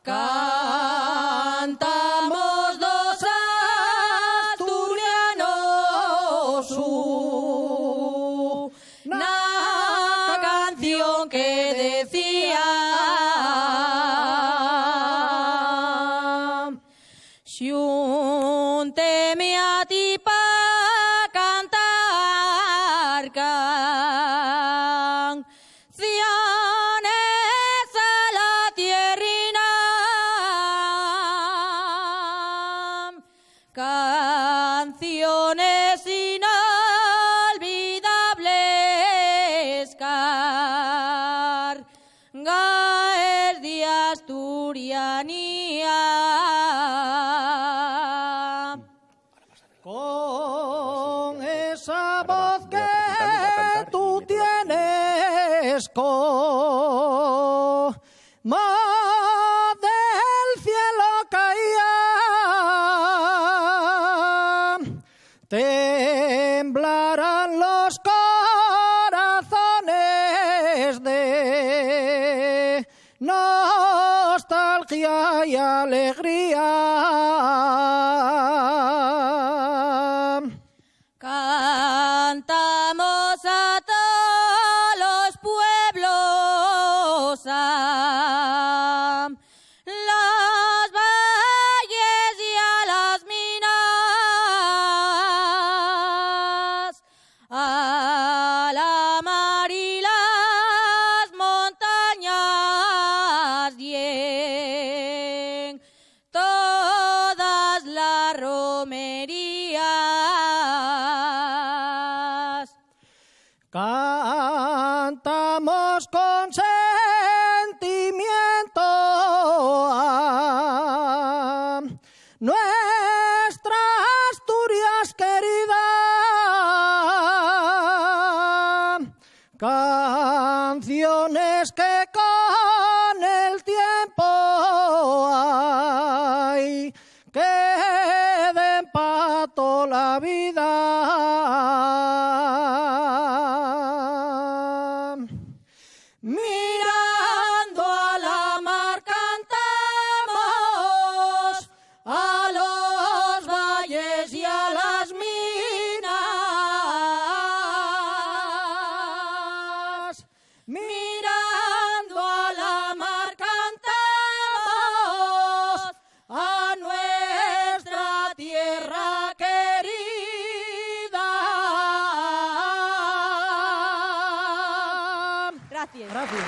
Cantamos dos asturianos una canción que decía: xúnteme a ti pa cantar canciones a la tierrina, canciones inolvidables, cargas de asturianía. Con esa voz que tú tienes, como del cielo caía, temblarán los corazones de nostalgia y alegría. Cantamos a todos los pueblos, a los valles y a las minas, a la mar y las montañas, y en todas las romerías. Cantamos con sentimiento a nuestra Asturias querida, canciones que con el tiempo hay queden pa' toda la vida. Mirando a la mar cantamos, a los valles y a las minas. Mirando a la mar cantamos, a nuestra tierra querida. Gracias. Gracias.